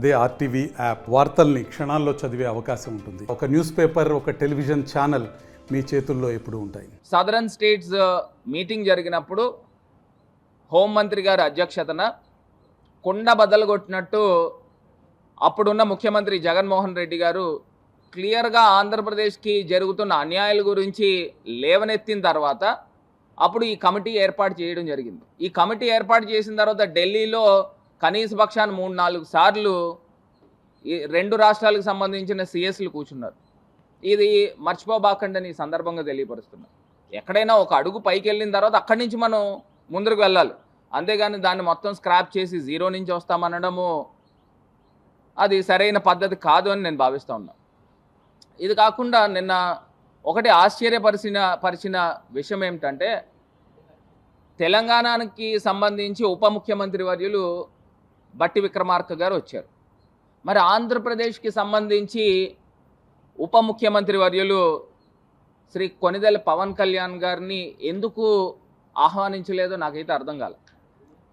అదే RTV app వార్తల్ని క్షణాల్లో చదివే అవకాశం ఉంటుంది. ఒక న్యూస్ పేపర్, ఒక టెలివిజన్ ఛానల్ మీ చేతుల్లో ఎప్పుడూ ఉంటాయి. సదరన్ స్టేట్స్ మీటింగ్ జరిగినప్పుడు హోంమంత్రి గారి అధ్యక్షతన కొండ బద్దలుగొట్టినట్టు అప్పుడున్న ముఖ్యమంత్రి జగన్మోహన్ రెడ్డి గారు క్లియర్గా ఆంధ్రప్రదేశ్కి జరుగుతున్న అన్యాయాల గురించి లేవనెత్తిన తర్వాత అప్పుడు ఈ కమిటీ ఏర్పాటు చేయడం జరిగింది. ఈ కమిటీ ఏర్పాటు చేసిన తర్వాత ఢిల్లీలో కనీస పక్షాన్ని 3-4 సార్లు ఈ 2 రాష్ట్రాలకు సంబంధించిన సిఎస్లు కూర్చున్నారు. ఇది మర్చిపోబాకండి ఈ సందర్భంగా తెలియపరుస్తున్నారు. ఎక్కడైనా ఒక అడుగు పైకి వెళ్ళిన తర్వాత అక్కడి నుంచి మనం ముందుకు వెళ్ళాలి, అంతేగాని దాన్ని మొత్తం స్క్రాప్ చేసి 0 నుంచి వస్తామనడము అది సరైన పద్ధతి కాదు అని నేను భావిస్తూ ఉన్నాను. ఇది కాకుండా నిన్న ఒకటి ఆశ్చర్యపరిచిన విషయం ఏమిటంటే, తెలంగాణకి సంబంధించి ఉప ముఖ్యమంత్రి వర్యులు బట్టి విక్రమార్క గారు వచ్చారు. మరి ఆంధ్రప్రదేశ్కి సంబంధించి ఉప ముఖ్యమంత్రి వర్యులు శ్రీ కొనిదెల పవన్ కళ్యాణ్ గారిని ఎందుకు ఆహ్వానించలేదో నాకైతే అర్థం కాలేదు.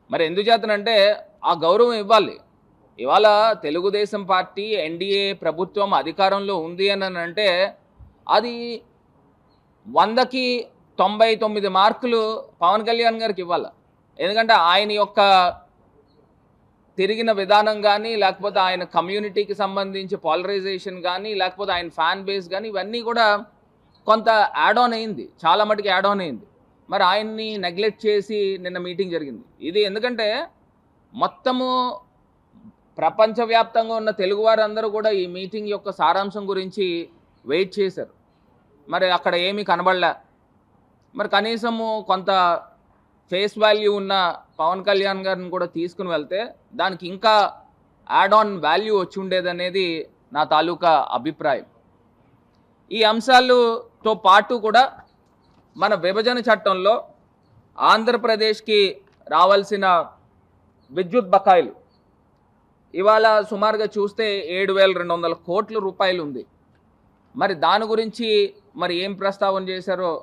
మరి ఎందుచేతనంటే ఆ గౌరవం ఇవ్వాలి. ఇవాళ తెలుగుదేశం పార్టీ ఎన్డీఏ ప్రభుత్వం అధికారంలో ఉంది అని అంటే అది 100కి 99 మార్కులు పవన్ కళ్యాణ్ గారికి ఇవ్వాలి. ఎందుకంటే ఆయన యొక్క తిరిగిన విధానం కానీ, లేకపోతే ఆయన కమ్యూనిటీకి సంబంధించి పాలరైజేషన్ కానీ, లేకపోతే ఆయన ఫ్యాన్ బేస్ కానీ, ఇవన్నీ కూడా కొంత యాడ్ ఆన్ అయింది, చాలా మటుకు యాడ్ ఆన్ అయింది. మరి ఆయన్ని నెగ్లెక్ట్ చేసి నిన్న మీటింగ్ జరిగింది. ఇది ఎందుకంటే మొత్తము ప్రపంచవ్యాప్తంగా ఉన్న తెలుగువారందరూ కూడా ఈ మీటింగ్ యొక్క సారాంశం గురించి వెయిట్ చేశారు. మరి అక్కడ ఏమీ కనబడలే. మరి కనీసము కొంత ఫేస్ వాల్యూ ఉన్న పవన్ కళ్యాణ్ గారిని కూడా తీసుకుని వెళ్తే దానికి ఇంకా యాడ్ ఆన్ వాల్యూ వచ్చి ఉండేదనేది నా తాలూకా అభిప్రాయం. ఈ అంశాలతో పాటు కూడా మన విభజన చట్టంలో ఆంధ్రప్రదేశ్కి రావాల్సిన విద్యుత్ బకాయిలు ఇవాళ సుమారుగా చూస్తే 7,200 కోట్ల రూపాయలు ఉంది. మరి దాని గురించి మరి ఏం ప్రస్తావన చేశారో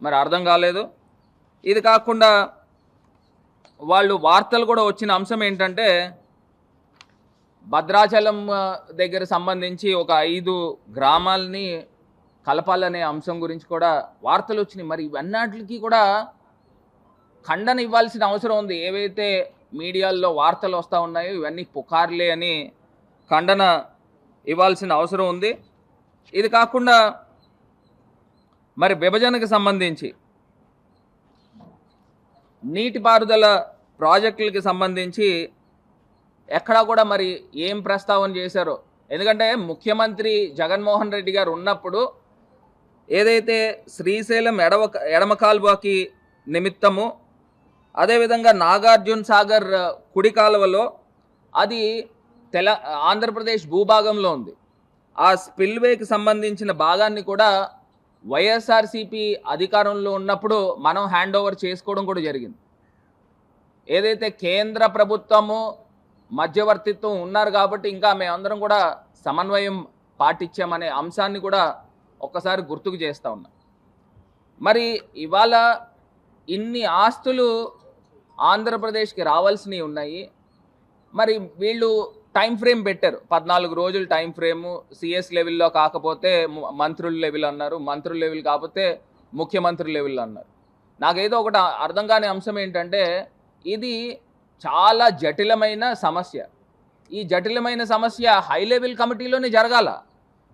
మరి అర్థం కాలేదు. ఇది కాకుండా వాళ్ళు వార్తలు కూడా వచ్చిన అంశం ఏంటంటే, భద్రాచలం దగ్గర సంబంధించి ఒక 5 గ్రామాలని కలపాలనే అంశం గురించి కూడా వార్తలు వచ్చినాయి. మరి ఇవన్నిటికీ కూడా ఖండన ఇవ్వాల్సిన అవసరం ఉంది. ఏవైతే మీడియాల్లో వార్తలు వస్తూ ఉన్నాయో ఇవన్నీ పుకార్లే అని ఖండన ఇవ్వాల్సిన అవసరం ఉంది. ఇది కాకుండా మరి విభజనకు సంబంధించి నీటిపారుదల ప్రాజెక్టులకి సంబంధించి ఎక్కడా కూడా మరి ఏం ప్రస్తావన చేశారో. ఎందుకంటే ముఖ్యమంత్రి జగన్మోహన్ రెడ్డి గారు ఉన్నప్పుడు ఏదైతే శ్రీశైలం ఎడమ కాలువకి నిమిత్తము, అదేవిధంగా నాగార్జున సాగర్ కుడి కాలువలో అది ఆంధ్రప్రదేశ్ భూభాగంలో ఉంది. ఆ స్పిల్వేకి సంబంధించిన భాగాన్ని కూడా వైఎస్ఆర్సీపీ అధికారంలో ఉన్నప్పుడు మనం హ్యాండ్ ఓవర్ చేసుకోవడం కూడా జరిగింది. ఏదైతే కేంద్ర ప్రభుత్వము మధ్యవర్తిత్వం ఉన్నారు కాబట్టి ఇంకా మేమందరం కూడా సమన్వయం పాటించామనే అంశాన్ని కూడా ఒక్కసారి గుర్తుకు చేస్తూ ఉన్నాం. మరి ఇవాళ ఇన్ని ఆస్తులు ఆంధ్రప్రదేశ్కి రావాల్సినవి ఉన్నాయి. మరి వీళ్ళు టైం ఫ్రేమ్ పెట్టారు, 14 రోజులు టైం ఫ్రేము. సిఎస్ లెవెల్లో కాకపోతే మంత్రుల లెవెల్ అన్నారు, మంత్రుల లెవెల్ కాకపోతే ముఖ్యమంత్రి లెవెల్లో అన్నారు. నాకేదో ఒకటి అర్థం కాని అంశం ఏంటంటే, ఇది చాలా జటిలమైన సమస్య. ఈ జటిలమైన సమస్య హై లెవెల్ కమిటీలోనే జరగాల.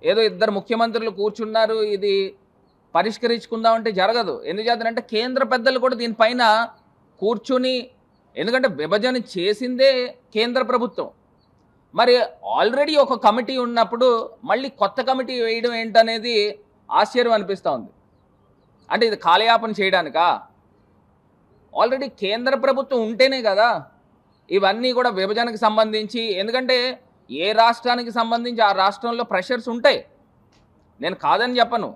ఏదో 2 ముఖ్యమంత్రులు కూర్చున్నారు ఇది పరిష్కరించుకుందామంటే జరగదు. ఎందుచేతనంటే కేంద్ర పెద్దలు కూడా దీనిపైన కూర్చుని, ఎందుకంటే విభజన చేసిందే కేంద్ర ప్రభుత్వం. మరి ఆల్రెడీ ఒక కమిటీ ఉన్నప్పుడు మళ్ళీ కొత్త కమిటీ వేయడం ఏంటనేది ఆశ్చర్యం అనిపిస్తూ ఉంది. అంటే ఇది కాలయాపన చేయడానికా? ఆల్రెడీ కేంద్ర ప్రభుత్వం ఉంటేనే కదా ఇవన్నీ కూడా విభజనకు సంబంధించి. ఎందుకంటే ఏ రాష్ట్రానికి సంబంధించి ఆ రాష్ట్రంలో ప్రెషర్స్ ఉంటాయి, నేను కాదని చెప్పను.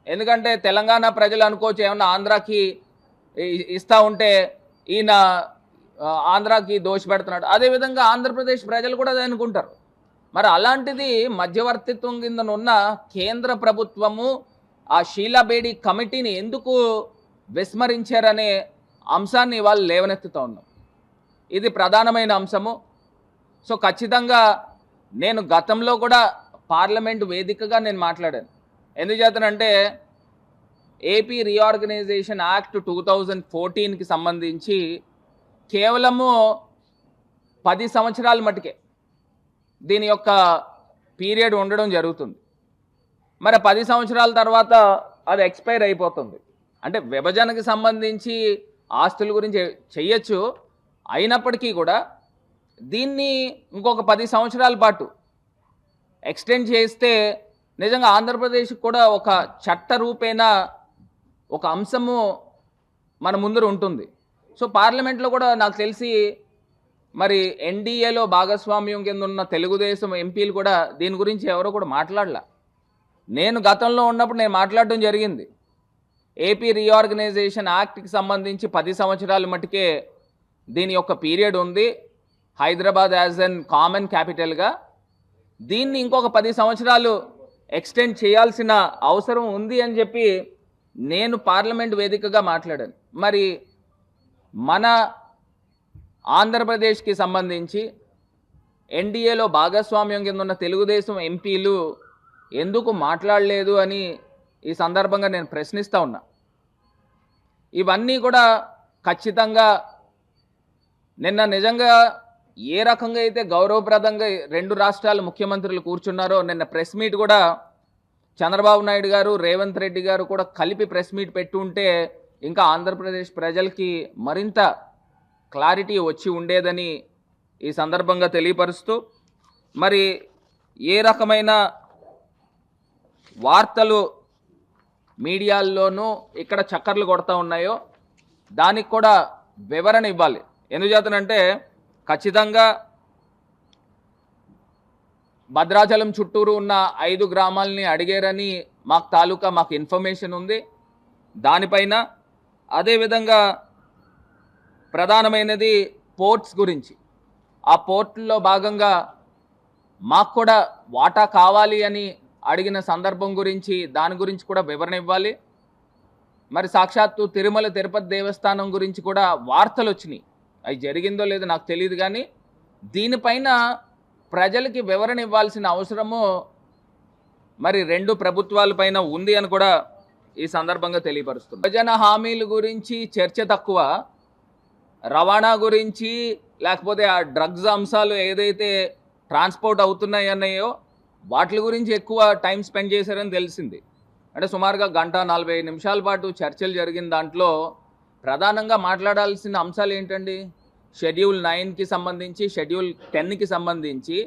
ఎందుకంటే తెలంగాణ ప్రజలు అనుకోవచ్చు ఏమన్నా ఆంధ్రాకి ఇస్తూ ఉంటే ఈయన ఆంధ్రాకి దోషి పెడుతున్నాడు, అదేవిధంగా ఆంధ్రప్రదేశ్ ప్రజలు కూడా అది అనుకుంటారు. మరి అలాంటిది మధ్యవర్తిత్వం కింద ఉన్న కేంద్ర ప్రభుత్వము ఆ షీలా బేడి కమిటీని ఎందుకు విస్మరించారనే అంశాన్ని వాళ్ళు లేవనెత్తుతూ ఉన్నాం. ఇది ప్రధానమైన అంశము. సో ఖచ్చితంగా నేను గతంలో కూడా పార్లమెంటు వేదికగా నేను మాట్లాడాను. ఎందుకు చేతనంటే ఏపీ రీఆర్గనైజేషన్ యాక్ట్ 2014కి సంబంధించి కేవలము 10 సంవత్సరాల మటుకే దీని యొక్క పీరియడ్ ఉండడం జరుగుతుంది. మరి 10 సంవత్సరాల తర్వాత అది ఎక్స్పైర్ అయిపోతుంది. అంటే విభజనకు సంబంధించి ఆస్తుల గురించి చెయ్యొచ్చు, అయినప్పటికీ కూడా దీన్ని ఇంకొక 10 సంవత్సరాల పాటు ఎక్స్టెండ్ చేస్తే నిజంగా ఆంధ్రప్రదేశ్కి కూడా ఒక చట్ట రూపేణ ఒక అంశము మన ముందర ఉంటుంది. సో పార్లమెంట్లో కూడా నాకు తెలిసి మరి ఎన్డీఏలో భాగస్వామ్యం కింద ఉన్న తెలుగుదేశం ఎంపీలు కూడా దీని గురించి ఎవరో కూడా మాట్లాడలా. నేను గతంలో ఉన్నప్పుడు నేను మాట్లాడడం జరిగింది. ఏపీ రీఆర్గనైజేషన్ యాక్ట్కి సంబంధించి 10 సంవత్సరాల మటుకే దీని యొక్క పీరియడ్ ఉంది. హైదరాబాద్ యాజ్ అన్ కామన్ క్యాపిటల్గా దీన్ని ఇంకొక 10 సంవత్సరాలు ఎక్స్టెండ్ చేయాల్సిన అవసరం ఉంది అని చెప్పి నేను పార్లమెంట్ వేదికగా మాట్లాడాను. మరి మన ఆంధ్రప్రదేశ్కి సంబంధించి ఎన్డీఏలో భాగస్వామ్యం కింద ఉన్న తెలుగుదేశం ఎంపీలు ఎందుకు మాట్లాడలేదు అని ఈ సందర్భంగా నేను ప్రశ్నిస్తూ ఉన్నా. ఇవన్నీ కూడా ఖచ్చితంగా నిన్న నిజంగా ఏ రకంగా అయితే గౌరవప్రదంగా 2 రాష్ట్రాల ముఖ్యమంత్రులు కూర్చున్నారో, నిన్న ప్రెస్ మీట్ కూడా చంద్రబాబు నాయుడు గారు, రేవంత్ రెడ్డి గారు కూడా కలిపి ప్రెస్ మీట్ పెట్టి ఉంటే ఇంకా ఆంధ్రప్రదేశ్ ప్రజలకి మరింత క్లారిటీ వచ్చి ఉండేదని ఈ సందర్భంగా తెలియపరుస్తూ, మరి ఏ రకమైన వార్తలు మీడియాల్లోనూ ఇక్కడ చక్కర్లు కొడతా ఉన్నాయో దానికి కూడా వివరణ ఇవ్వాలి. ఎందుచేతనంటే ఖచ్చితంగా భద్రాచలం చుట్టూరు ఉన్న 5 గ్రామాలని అడిగారని మాకు ఇన్ఫర్మేషన్ ఉంది. దానిపైన అదేవిధంగా ప్రధానమైనది పోర్ట్స్ గురించి, ఆ పోర్టుల్లో భాగంగా మాకు కూడా వాటా కావాలి అని అడిగిన సందర్భం గురించి దాని గురించి కూడా వివరణ ఇవ్వాలి. మరి సాక్షాత్తు తిరుమల తిరుపతి దేవస్థానం గురించి కూడా వార్తలు వచ్చినాయి. అవి జరిగిందో లేదో నాకు తెలియదు, కానీ దీనిపైన ప్రజలకి వివరణ ఇవ్వాల్సిన అవసరము మరి 2 ప్రభుత్వాలపైన ఉంది అని కూడా ఈ సందర్భంగా తెలియపరుస్తుంది. విభజన హామీల గురించి చర్చ తక్కువ, రవాణా గురించి లేకపోతే ఆ డ్రగ్స్ అంశాలు ఏదైతే ట్రాన్స్పోర్ట్ అవుతున్నాయి అన్నాయో వాటి గురించి ఎక్కువ టైం స్పెండ్ చేశారని తెలిసింది. అంటే సుమారుగా 1:45 నిమిషాల పాటు చర్చలు జరిగిన దాంట్లో ప్రధానంగా మాట్లాడాల్సిన అంశాలు ఏంటండి? షెడ్యూల్ 9కి సంబంధించి, షెడ్యూల్ 10కి సంబంధించి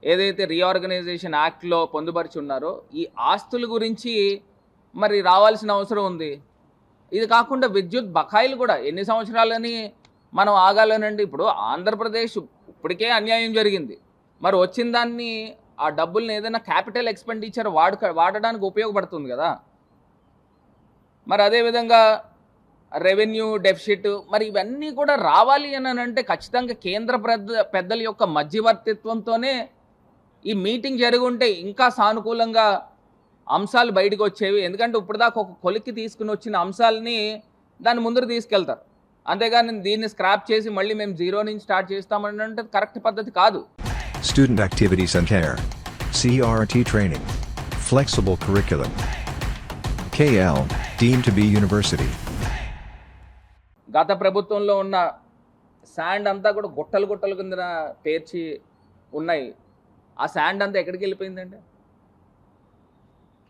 ఏదైతే రీఆర్గనైజేషన్ యాక్ట్లో పొందుపరిచి ఉన్నారో ఈ ఆస్తుల గురించి మరి రావాల్సిన అవసరం ఉంది. ఇది కాకుండా విద్యుత్ బకాయిలు కూడా ఎన్ని సంవత్సరాలని మనం ఆగాలనండి? ఇప్పుడు ఆంధ్రప్రదేశ్ ఇప్పటికే అన్యాయం జరిగింది, మరి వచ్చిన దాన్ని ఆ డబ్బుల్ని ఏదైనా క్యాపిటల్ ఎక్స్పెండిచర్ వాడడానికి ఉపయోగపడుతుంది కదా. మరి అదేవిధంగా రెవెన్యూ డెఫిసిట్, మరి ఇవన్నీ కూడా రావాలి అని అంటే ఖచ్చితంగా కేంద్ర పెద్దల యొక్క మధ్యవర్తిత్వంతోనే ఈ మీటింగ్ జరిగి ఉంటే ఇంకా సానుకూలంగా అంశాలు బయటకు వచ్చేవి. ఎందుకంటే ఇప్పుడు దాకా ఒక కొలిక్కి తీసుకుని వచ్చిన అంశాలని దాన్ని ముందరు తీసుకెళ్తారు, అంతేగాని దీన్ని స్క్రాప్ చేసి మళ్ళీ మేము 0 నుంచి స్టార్ట్ చేస్తామని అంటే కరెక్ట్ పద్ధతి కాదు. Student activities and care. CRT training. Flexible curriculum. KL, deemed to be university. గత ప్రభుత్వంలో ఉన్న శాండ్ అంతా కూడా గుట్టలు కింద పేర్చి ఉన్నాయి. ఆ శాండ్ అంతా ఎక్కడికి వెళ్ళిపోయిందండి?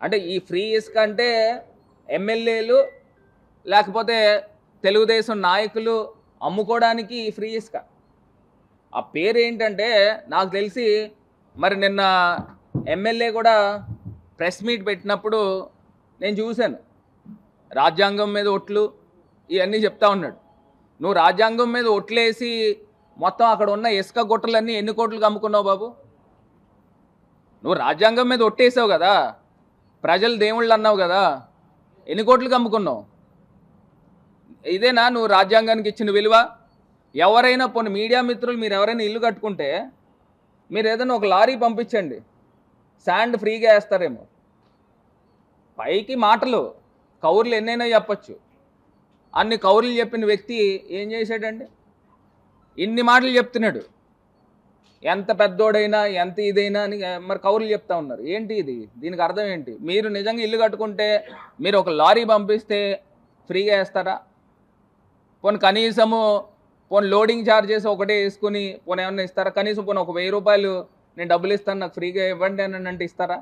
అంటే ఈ ఫ్రీ ఇసుక అంటే ఎమ్మెల్యేలు లేకపోతే తెలుగుదేశం నాయకులు అమ్ముకోవడానికి ఈ ఫ్రీ ఇసుక. ఆ పేరు ఏంటంటే నాకు తెలిసి మరి నిన్న ఎమ్మెల్యే కూడా ప్రెస్ మీట్ పెట్టినప్పుడు నేను చూశాను. రాజ్యాంగం మీద ఒట్లు ఇవన్నీ చెప్తా ఉన్నాడు. నువ్వు రాజ్యాంగం మీద ఒట్లేసి మొత్తం అక్కడ ఉన్న ఇసుక గుట్టలన్నీ ఎన్ని కోట్లకు అమ్ముకున్నావు బాబు? నువ్వు రాజ్యాంగం మీద ఒట్టేసావు కదా, ప్రజలు దేవుళ్ళు అన్నావు కదా, ఎన్ని కోట్లకు అమ్ముకున్నావు? ఇదేనా నువ్వు రాజ్యాంగానికి ఇచ్చిన విలువ? ఎవరైనా పోనీ మీడియా మిత్రులు మీరు ఎవరైనా ఇల్లు కట్టుకుంటే మీరు ఏదైనా ఒక లారీ పంపించండి, శాండ్ ఫ్రీగా వేస్తారేమో. పైకి మాటలు కౌర్లు ఎన్నైనా చెప్పచ్చు, అన్ని కౌర్లు చెప్పిన వ్యక్తి ఏం చేశాడండి? ఇన్ని మాటలు చెప్తున్నాడు, ఎంత పెద్దోడైనా ఎంత ఇదైనా అని మరి కౌరులు చెప్తా ఉన్నారు. ఏంటి ఇది? దీనికి అర్థం ఏంటి? మీరు నిజంగా ఇల్లు కట్టుకుంటే మీరు ఒక లారీ పంపిస్తే ఫ్రీగా వేస్తారా? పోనీ కనీసము లోడింగ్ ఛార్జెస్ ఒకటే వేసుకుని ఏమన్నా ఇస్తారా? కనీసం ఒక 1000 రూపాయలు నేను డబ్బులు ఇస్తాను నాకు ఫ్రీగా ఇవ్వండి అని అంటే ఇస్తారా?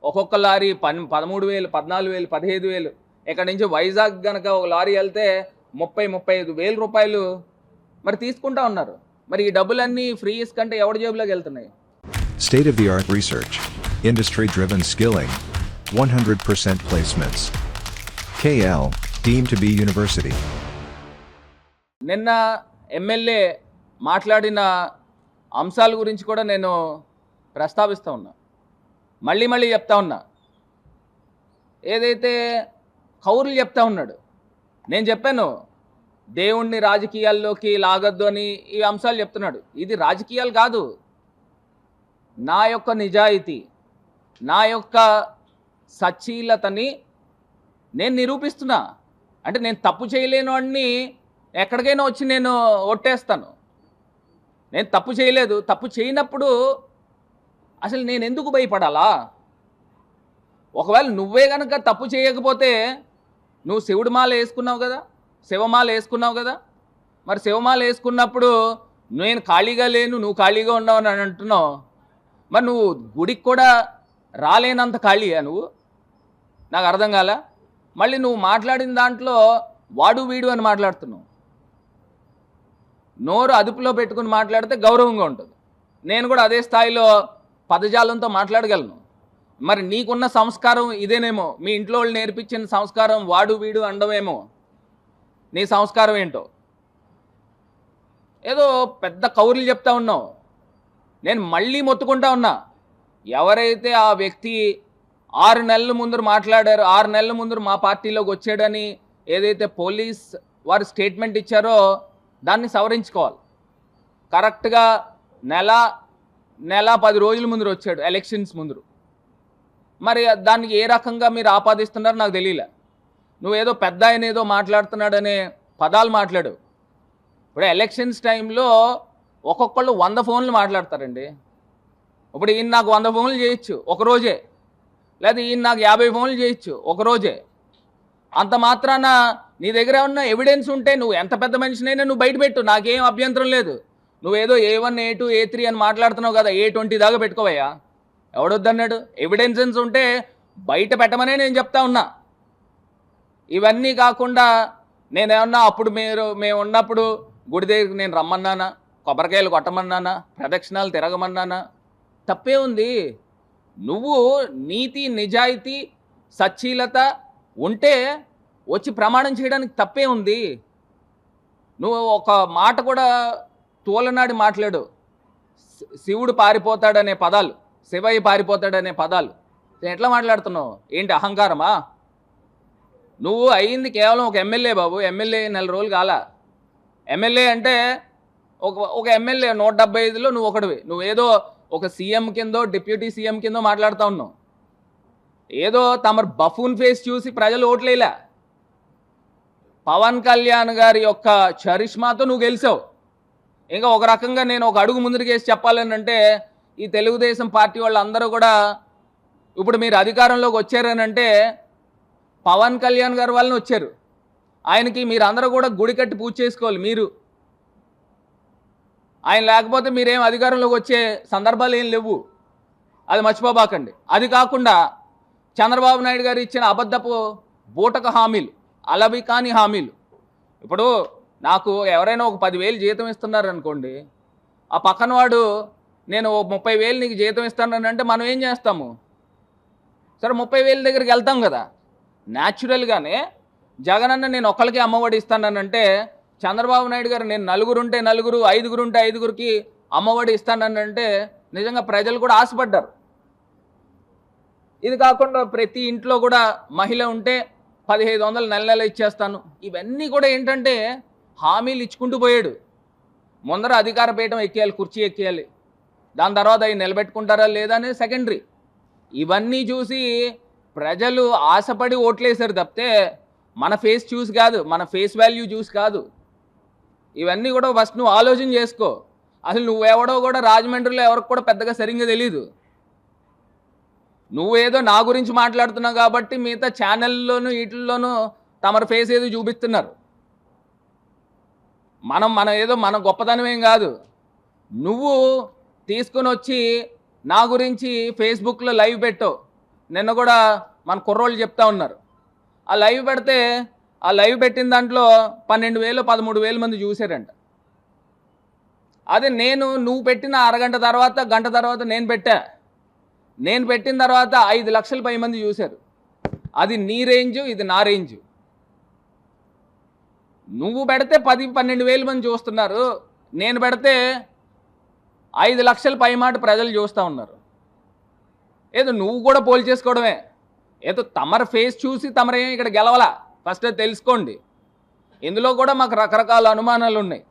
ఒక్కొక్క లారీ 13,000, 14,000, 15,000. ఇక్కడ నుంచి వైజాగ్ కనుక ఒక లారీ వెళ్తే 35,000 రూపాయలు మరి తీసుకుంటా ఉన్నారు. మరి ఈ డబ్బులన్నీ ఫ్రీ కంటే ఎవరి జేబులోకి వెళ్తున్నాయి? State-of-the-art research, industry-driven skilling, 100% placements. KL, deemed to be university. నిన్న ఎమ్మెల్యే మాట్లాడిన అంశాల గురించి కూడా నేను ప్రస్తావిస్తూ ఉన్నా, మళ్ళీ చెప్తా ఉన్నా. ఏదైతే కౌరులు చెప్తా ఉన్నాడు, నేను చెప్పాను దేవుణ్ణి రాజకీయాల్లోకి లాగద్దు అని ఈ అంశాలు చెప్తున్నాడు. ఇది రాజకీయాలు కాదు, నా యొక్క నిజాయితీ, నా యొక్క సచ్చీలతని నేను నిరూపిస్తున్నా. అంటే నేను తప్పు చేయలేను అని ఎక్కడికైనా వచ్చి నేను ఒట్టేస్తాను. నేను తప్పు చేయలేదు. తప్పు చేయనప్పుడు అసలు నేను ఎందుకు భయపడాలా? ఒకవేళ నువ్వే కనుక తప్పు చేయకపోతే నువ్వు శివుడి మాల వేసుకున్నావు కదా, శివమాల వేసుకున్నావు కదా, మరి శివమాల వేసుకున్నప్పుడు నేను ఖాళీగా లేను, నువ్వు ఖాళీగా ఉన్నావు అని అంటున్నావు. మరి నువ్వు గుడికి కూడా రాలేనంత ఖాళీయా నువ్వు? నాకు అర్థం కాల. మళ్ళీ నువ్వు మాట్లాడిన దాంట్లో వాడు వీడు అని మాట్లాడుతున్నావు. నోరు అదుపులో పెట్టుకుని మాట్లాడితే గౌరవంగా ఉంటుంది. నేను కూడా అదే స్థాయిలో పదజాలంతో మాట్లాడగలను. మరి నీకున్న సంస్కారం ఇదేనేమో, మీ ఇంట్లో వాళ్ళు నేర్పించిన సంస్కారం వాడు వీడు అండమేమో. నీ సంస్కారం ఏంటో ఏదో పెద్ద కౌరులు చెప్తా ఉన్నావు. నేను మళ్ళీ మొత్తుకుంటా ఉన్నా, ఎవరైతే ఆ వ్యక్తి 6 నెలల ముందు మాట్లాడారో, 6 నెలల ముందు మా పార్టీలోకి వచ్చాడని ఏదైతే పోలీస్ వారు స్టేట్మెంట్ ఇచ్చారో దాన్ని సవరించుకోవాలి. కరెక్ట్గా నెల 10 రోజుల ముందు వచ్చాడు, ఎలక్షన్స్ ముందు. మరి దానికి ఏ రకంగా మీరు ఆపాదిస్తున్నారో నాకు తెలియలే. నువ్వేదో పెద్ద ఆయన ఏదో మాట్లాడుతున్నాడనే పదాలు మాట్లాడు. ఇప్పుడు ఎలక్షన్స్ టైంలో ఒక్కొక్కళ్ళు 100 ఫోన్లు మాట్లాడతారండి. ఇప్పుడు ఈయన నాకు 100 ఫోన్లు చేయొచ్చు ఒకరోజే, లేదా ఈయన నాకు 50 ఫోన్లు చేయొచ్చు ఒకరోజే. అంత మాత్రాన నీ దగ్గర ఉన్న ఎవిడెన్స్ ఉంటే నువ్వు ఎంత పెద్ద మనిషినైనా నువ్వు బయట పెట్టు, నాకేం అభ్యంతరం లేదు. నువ్వేదో A1, A2, A3 అని మాట్లాడుతున్నావు కదా, A20 దాకా పెట్టుకోవయ్యా, ఎవడొద్దన్నాడు? ఎవిడెన్సెన్స్ ఉంటే బయట పెట్టమనే నేను చెప్తా ఉన్నా. ఇవన్నీ కాకుండా నేనేమన్నా అప్పుడు మేము ఉన్నప్పుడు గుడి దగ్గరికి నేను రమ్మన్నానా, కొబ్బరికాయలు కొట్టమన్నానా, ప్రదక్షిణాలు తిరగమన్నానా? తప్పే ఉంది. నువ్వు నీతి నిజాయితీ సచ్చీలత ఉంటే వచ్చి ప్రమాణం చేయడానికి తప్పే ఉంది. నువ్వు ఒక మాట కూడా తోలనాడి మాట్లాడు. శివుడు పారిపోతాడనే పదాలు, శివయ్య పారిపోతాడనే పదాలు ఎట్లా మాట్లాడుతున్నావు? ఏంటి అహంకారమా? నువ్వు అయ్యింది కేవలం ఒక ఎమ్మెల్యే బాబు. ఎమ్మెల్యే 4 రోజులు కాలా. ఎమ్మెల్యే అంటే ఒక ఎమ్మెల్యే 175లో నువ్వు ఒకటివి. నువ్వేదో ఒక సీఎం కిందో డిప్యూటీ సీఎం కిందో మాట్లాడుతూ ఉన్నావు. ఏదో తమరు బఫూన్ ఫేస్ చూసి ప్రజలు ఓట్లేలా. పవన్ కళ్యాణ్ గారి యొక్క చరిష్మాతో నువ్వు గెలిచావు. ఇంకా ఒక రకంగా నేను ఒక అడుగు ముందుకు వేసి చెప్పాలని అంటే, ఈ తెలుగుదేశం పార్టీ వాళ్ళందరూ కూడా ఇప్పుడు మీరు అధికారంలోకి వచ్చారనంటే పవన్ కళ్యాణ్ గారి వాళ్ళని వచ్చారు. ఆయనకి మీరు అందరూ కూడా గుడి కట్టి పూజ చేసుకోవాలి. మీరు ఆయన లేకపోతే మీరేం అధికారంలోకి వచ్చే సందర్భాలు ఏం లేవు, అది మర్చిపోబాకండి. అది కాకుండా చంద్రబాబు నాయుడు గారు ఇచ్చిన అబద్ధపు బూటక హామీలు, అలవి కాని హామీలు. ఇప్పుడు నాకు ఎవరైనా ఒక 10,000 జీతం ఇస్తున్నారనుకోండి, ఆ పక్కన వాడు నేను 30,000 నీకు జీతం ఇస్తానంటే మనం ఏం చేస్తాము? సరే 30,000 దగ్గరికి వెళ్తాం కదా. న్యాచురల్గానే జగనన్న నేను ఒక్కరికి అమ్మఒడి ఇస్తానంటే, చంద్రబాబు నాయుడు గారు నేను 4 ఉంటే 4, 5 ఉంటే 5కి అమ్మఒడి ఇస్తానంటే నిజంగా ప్రజలు కూడా ఆశపడ్డారు. ఇది కాకుండా ప్రతి ఇంట్లో కూడా మహిళ ఉంటే 1,500 నెల ఇచ్చేస్తాను. ఇవన్నీ కూడా ఏంటంటే హామీలు ఇచ్చుకుంటూ పోయాడు. ముందర అధికార పీఠం ఎక్కేయాలి, కుర్చీ ఎక్కేయాలి, దాని తర్వాత అవి నిలబెట్టుకుంటారా లేదా అనేది సెకండరీ. ఇవన్నీ చూసి ప్రజలు ఆశపడి ఓట్లేశారు తప్పితే మన ఫేస్ చూసి కాదు, మన ఫేస్ వాల్యూ చూసి కాదు. ఇవన్నీ కూడా ఫస్ట్ నువ్వు ఆలోచన చేసుకో. అసలు నువ్వెవడో కూడా రాజమండ్రిలో ఎవరికి కూడా పెద్దగా సరిగ్గా తెలీదు. నువ్వేదో నా గురించి మాట్లాడుతున్నావు కాబట్టి మిగతా ఛానల్లోనూ వీటిల్లోనూ తమరు ఫేస్ ఏదో చూపిస్తున్నారు. మన ఏదో మన గొప్పతనం ఏం కాదు. నువ్వు తీసుకుని వచ్చి నా గురించి ఫేస్బుక్లో లైవ్ పెట్టావు. నిన్న కూడా మన కుర్రోళ్ళు చెప్తా ఉన్నారు. ఆ లైవ్ పెడితే ఆ లైవ్ పెట్టిన దాంట్లో 12,000 13,000 మంది చూశారంట. అదే నువ్వు పెట్టిన అరగంట తర్వాత గంట తర్వాత నేను పెట్టిన తర్వాత 5 లక్షల పై మంది చూశారు. అది నీ రేంజు, ఇది నా రేంజు. నువ్వు పెడితే 10-12,000 మంది చూస్తున్నారు. నేను పెడితే 5 లక్షల పై మాట ప్రజలు చూస్తూ ఉన్నారు. ఏదో నువ్వు కూడా పోల్ చేసుకోవడమే. ఏదో తమర ఫేస్ చూసి తమరేం ఇక్కడ గెలవాలా ఫస్ట్ తెలుసుకోండి. ఇందులో కూడా మాకు రకరకాల అనుమానాలు ఉన్నాయి.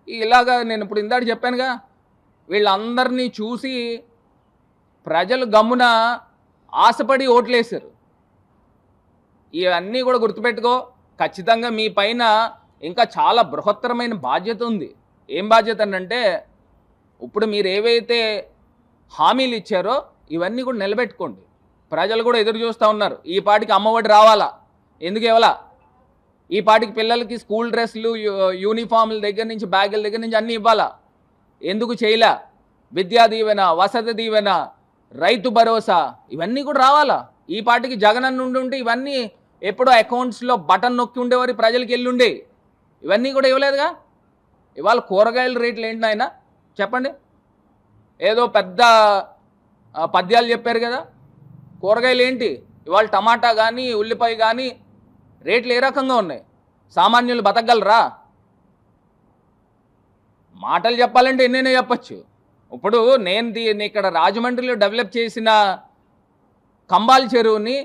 ఇలాగా నేను ఇప్పుడు ఇందాక చెప్పానుగా, వీళ్ళందరినీ చూసి ప్రజలు గమ్మున ఆశపడి ఓట్లేశారు. ఇవన్నీ కూడా గుర్తుపెట్టుకో. ఖచ్చితంగా మీ పైన ఇంకా చాలా బృహత్తరమైన బాధ్యత ఉంది. ఏం బాధ్యత అంటే, ఇప్పుడు మీరు ఏవైతే హామీలు ఇచ్చారో ఇవన్నీ కూడా నిలబెట్టుకోండి. ప్రజలు కూడా ఎదురు చూస్తూ ఉన్నారు. ఈ పాటికి అమ్మఒడి రావాలా, ఎందుకు ఇవ్వాలా? ఈ పాటికి పిల్లలకి స్కూల్ డ్రెస్లు, యూనిఫామ్ల దగ్గర నుంచి బ్యాగుల దగ్గర నుంచి అన్నీ ఇవ్వాలా, ఎందుకు చేయలే? విద్యా దీవెన, వసతి దీవెన, రైతు భరోసా ఇవన్నీ కూడా రావాలా? ఈ పాటికి జగనన్న ఉండి ఇవన్నీ ఎప్పుడో అకౌంట్స్లో బటన్ నొక్కి ఉండేవారు, ప్రజలకి వెళ్ళుండే. ఇవన్నీ కూడా ఇవ్వలేదుగా. ఇవాళ కూరగాయల రేట్లు ఏంటి నాయన చెప్పండి. ఏదో పెద్ద పద్యాలు చెప్పారు కదా. కూరగాయలు ఏంటి ఇవాళ? టమాటా కానీ ఉల్లిపాయ కానీ రేట్లు ఏ రకంగా ఉన్నాయి? సామాన్యులు బతకగలరా? మాటలు చెప్పాలంటే ఎన్నైనా చెప్పచ్చు. ఇప్పుడు నేను ఇక్కడ రాజమండ్రిలో డెవలప్ చేసిన కంబాల చెరువుని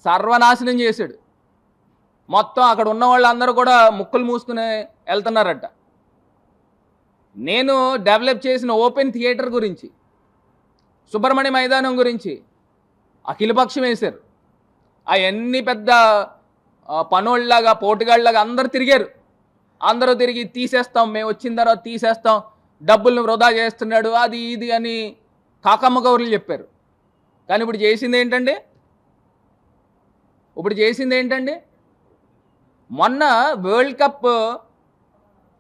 సర్వనాశనం చేశాడు. మొత్తం అక్కడ ఉన్న వాళ్ళందరూ కూడా ముక్కులు మూసుకుని వెళ్తున్నారట. నేను డెవలప్ చేసిన ఓపెన్ థియేటర్ గురించి, సుబ్రహ్మణ్య మైదానం గురించి అఖిలపక్షం వేశారు. అవన్నీ పెద్ద పనోళ్ళలాగా, పోటుగాళ్ళలాగా అందరూ తిరిగారు. అందరూ తిరిగి తీసేస్తాం, మేము వచ్చిన తర్వాత తీసేస్తాం, డబ్బులను వృధా చేస్తున్నాడు, అది ఇది అని కాకమ్మ కౌరులు చెప్పారు. కానీ ఇప్పుడు చేసింది ఏంటండి? మొన్న వరల్డ్ కప్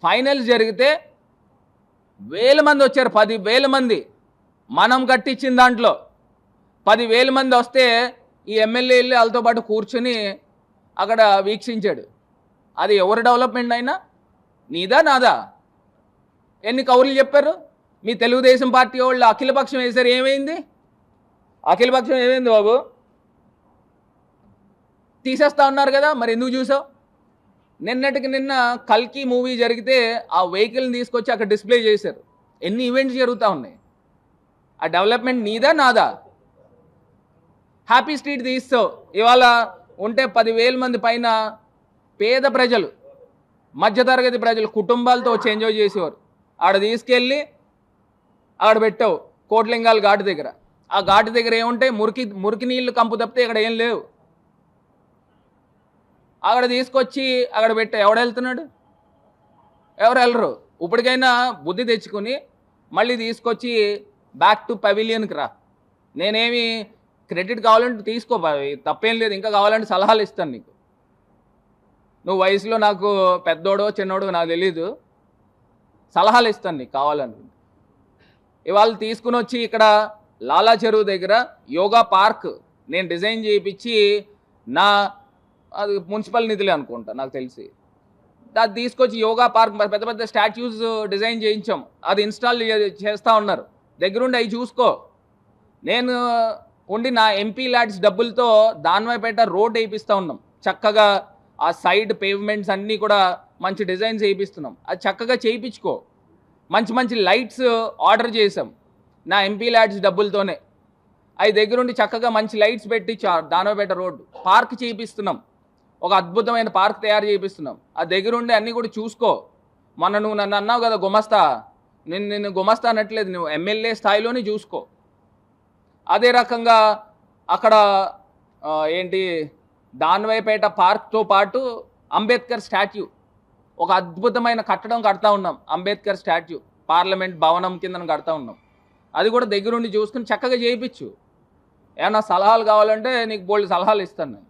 ఫైనల్స్ జరిగితే 1,000 మంది వచ్చారు. 10,000 మంది. మనం కట్టించిన దాంట్లో 10,000 మంది వస్తే ఈ ఎమ్మెల్యే వెళ్ళి వాళ్ళతో పాటు కూర్చొని అక్కడ వీక్షించాడు. అది ఎవరు డెవలప్మెంట్ అయినా? నీదా నాదా? ఎన్ని కౌరులు చెప్పారు? మీ తెలుగుదేశం పార్టీ వాళ్ళు అఖిలపక్షం వేశారు. ఏమైంది అఖిలపక్షం? ఏమైంది బాబు? తీసేస్తా ఉన్నారు కదా, మరి ఎందుకు చూసావు? నిన్నటికి నిన్న కల్కి మూవీ జరిగితే ఆ వెహికల్ని తీసుకొచ్చి అక్కడ డిస్ప్లే చేశారు. ఎన్ని ఈవెంట్స్ జరుగుతూ ఉన్నాయి. ఆ డెవలప్మెంట్ నీదా నాదా? హ్యాపీ స్ట్రీట్ తీస్తావు. ఇవాళ ఉంటే 10,000 మంది పైన పేద ప్రజలు, మధ్యతరగతి ప్రజలు కుటుంబాలతో వచ్చి ఎంజాయ్ చేసేవారు. ఆడ తీసుకెళ్ళి ఆడ పెట్టావు కోట్లింగాల ఘాటు దగ్గర. ఆ ఘాటు దగ్గర ఏముంటాయి? మురికి నీళ్లు కంపు తప్పితే ఇక్కడ ఏం లేవు. అక్కడ తీసుకొచ్చి అక్కడ పెట్టా. ఎవడు వెళ్తున్నాడు? ఎవరు వెళ్ళరు. ఇప్పటికైనా బుద్ధి తెచ్చుకొని మళ్ళీ తీసుకొచ్చి బ్యాక్ టు పెవిలియన్కి రా. నేనేమి క్రెడిట్ కావాలంటే తీసుకో, తప్పేం లేదు. ఇంకా కావాలంటే సలహాలు ఇస్తాను నీకు. నువ్వు వయసులో నాకు పెద్దోడో చిన్నోడో నాకు తెలీదు, సలహాలు ఇస్తాను నీకు కావాలని. ఇవాళ తీసుకుని వచ్చి ఇక్కడ లాలా చెరువు దగ్గర యోగా పార్క్ నేను డిజైన్ చేయించి, అది మున్సిపల్ నిధులే అనుకుంటా నాకు తెలిసి, అది తీసుకొచ్చి యోగా పార్క్ పెద్ద పెద్ద స్టాచ్యూస్ డిజైన్ చేయించాం. అది ఇన్స్టాల్ చేస్తూ ఉన్నారు. దగ్గరుండి అవి చూసుకో. నేను ఉండి నా ఎంపీ ల్యాడ్స్ డబ్బులతో దాన్వైపేట రోడ్ వేయిస్తూ ఉన్నాం. చక్కగా ఆ సైడ్ పేవ్మెంట్స్ అన్నీ కూడా మంచి డిజైన్స్ వేయిస్తున్నాం. అది చక్కగా చేయించుకో. మంచి మంచి లైట్స్ ఆర్డర్ చేసాం నా ఎంపీ ల్యాడ్స్ డబ్బులతోనే. అవి దగ్గరుండి చక్కగా మంచి లైట్స్ పెట్టి దాన్వైపేట రోడ్డు పార్క్ చేయిస్తున్నాం. ఒక అద్భుతమైన పార్క్ తయారు చేయిస్తున్నాం. ఆ దగ్గరుండి అన్నీ కూడా చూసుకో. మొన్న నువ్వు నన్ను అన్నావు కదా గుమస్తా, నిన్ను గుమస్తా అనట్లేదు, నువ్వు ఎమ్మెల్యే స్థాయిలోనే చూసుకో. అదే రకంగా అక్కడ దాన్వైపేట పార్క్తో పాటు అంబేద్కర్ స్టాట్యూ ఒక అద్భుతమైన కట్టడం కడతా ఉన్నాం, అంబేద్కర్ స్టాట్యూ పార్లమెంట్ భవనం కింద కడతా ఉన్నాం. అది కూడా దగ్గరుండి చూసుకుని చక్కగా చేయించు. ఏమన్నా సలహాలు కావాలంటే నీకు బోల్డ్ సలహాలు ఇస్తాను నేను.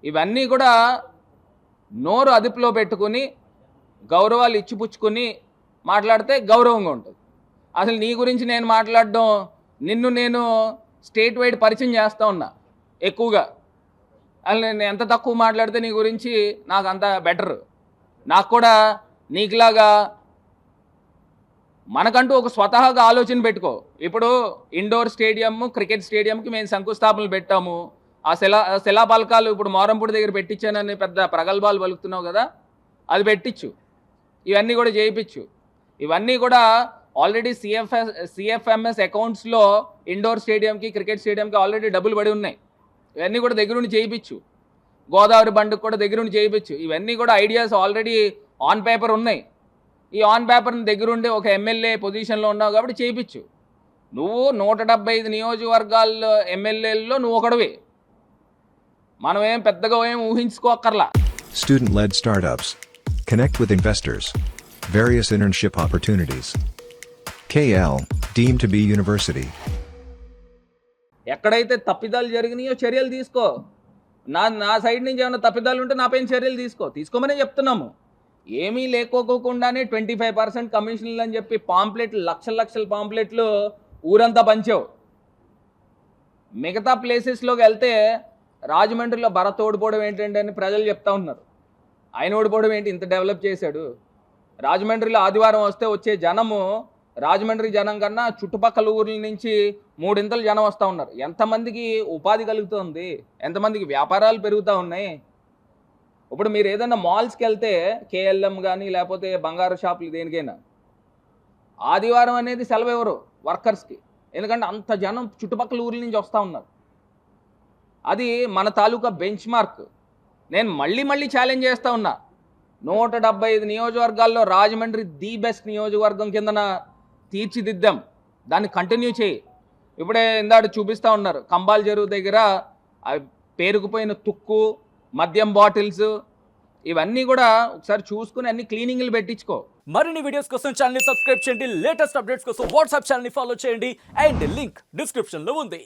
ఇవన్నీ కూడా నోరు అదుపులో పెట్టుకుని గౌరవాలు ఇచ్చిపుచ్చుకుని మాట్లాడితే గౌరవంగా ఉంటుంది. అసలు నీ గురించి నేను మాట్లాడడం, నిన్ను నేను స్టేట్ వైడ్ పరిచయం చేస్తూ ఉన్నా ఎక్కువగా. అసలు నేను ఎంత తక్కువ మాట్లాడితే నీ గురించి నాకు అంత బెటర్. నాకు కూడా నీకులాగా మనకంటూ ఒక స్వతహాగా ఆలోచన పెట్టుకో. ఇప్పుడు ఇండోర్ స్టేడియం, క్రికెట్ స్టేడియంకి మేము శంకుస్థాపనలు పెట్టాము. ఆ శిలాపలకాలు ఇప్పుడు మోరంపూడి దగ్గర పెట్టించానని పెద్ద ప్రగల్భాలు పలుకుతున్నావు కదా, అది పెట్టించు. ఇవన్నీ కూడా చేయించు. ఇవన్నీ కూడా ఆల్రెడీ సిఎఫ్ఎంఎస్ అకౌంట్స్లో ఇండోర్ స్టేడియంకి, క్రికెట్ స్టేడియంకి ఆల్రెడీ డబ్బులు పడి ఉన్నాయి. ఇవన్నీ కూడా దగ్గరుండి చేయించు. గోదావరి బండుకు కూడా దగ్గరుండి చేయించు. ఇవన్నీ కూడా ఐడియాస్ ఆల్రెడీ ఆన్ పేపర్ ఉన్నాయి. ఈ ఆన్ పేపర్ని దగ్గరుండి ఒక ఎమ్మెల్యే పొజిషన్లో ఉన్నావు కాబట్టి చేయించు. నువ్వు 175 నియోజకవర్గాల్లో ఎమ్మెల్యేల్లో నువ్వు ఒకడివి. మనం ఏం పెద్దగా ఏం ఊహించుకోక్కర్లా. Student-led startups. Connect with investors. Various internship opportunities. KL, deemed to be university. ఎక్కడైతే తప్పిదాలు జరిగినాయో చర్యలు తీసుకో. నా సైడ్ నుంచి ఏమైనా తప్పిదాలు ఉంటే నాపైన చర్యలు తీసుకోమనే చెప్తున్నాము. ఏమీ లేకోకుండానే 25% కమిషన్లు అని చెప్పి పాంప్లెట్లు, లక్షల పాంప్లెట్లు ఊరంతా పంచావు. మిగతా ప్లేసెస్లోకి వెళ్తే రాజమండ్రిలో భరత్ ఓడిపోవడం ఏంటంటే అని ప్రజలు చెప్తా ఉన్నారు. ఆయన ఓడిపోవడం ఏంటి, ఇంత డెవలప్ చేశాడు. రాజమండ్రిలో ఆదివారం వస్తే వచ్చే జనము రాజమండ్రి జనం కన్నా చుట్టుపక్కల ఊర్ల నుంచి 3 ఇంతలు జనం వస్తూ ఉన్నారు. ఎంతమందికి ఉపాధి కలుగుతుంది, ఎంతమందికి వ్యాపారాలు పెరుగుతూ ఉన్నాయి. ఇప్పుడు మీరు ఏదైనా మాల్స్కి వెళ్తే కేఎల్ఎం కానీ లేకపోతే బంగారు షాపులు దేనికైనా ఆదివారం అనేది సెలవు ఎవరు వర్కర్స్కి, ఎందుకంటే అంత జనం చుట్టుపక్కల ఊర్ల నుంచి వస్తూ ఉన్నారు. అది మన తాలూకా బెంచ్ మార్క్. నేను మళ్ళీ ఛాలెంజ్ చేస్తూ ఉన్నా. 175 నియోజకవర్గాల్లో రాజమండ్రి ది బెస్ట్ నియోజకవర్గం కిందన తీర్చిదిద్దాం. దాన్ని కంటిన్యూ చేయి. ఇప్పుడే ఇందాడు చూపిస్తూ ఉన్నారు కంబాల్ చెరువు దగ్గర పేరుకుపోయిన తుక్కు, మద్యం బాటిల్స్, ఇవన్నీ కూడా ఒకసారి చూసుకుని అన్ని క్లీనింగ్లు పెట్టించుకో. మరిన్ని వీడియోస్ కోసం ఛానల్ ని సబ్స్క్రైబ్ చేయండి. లేటెస్ట్ అప్డేట్స్ కోసం వాట్సాప్ ఛానల్ ని ఫాలో చేయండి. అండ్ లింక్ డిస్క్రిప్షన్ లో ఉంది.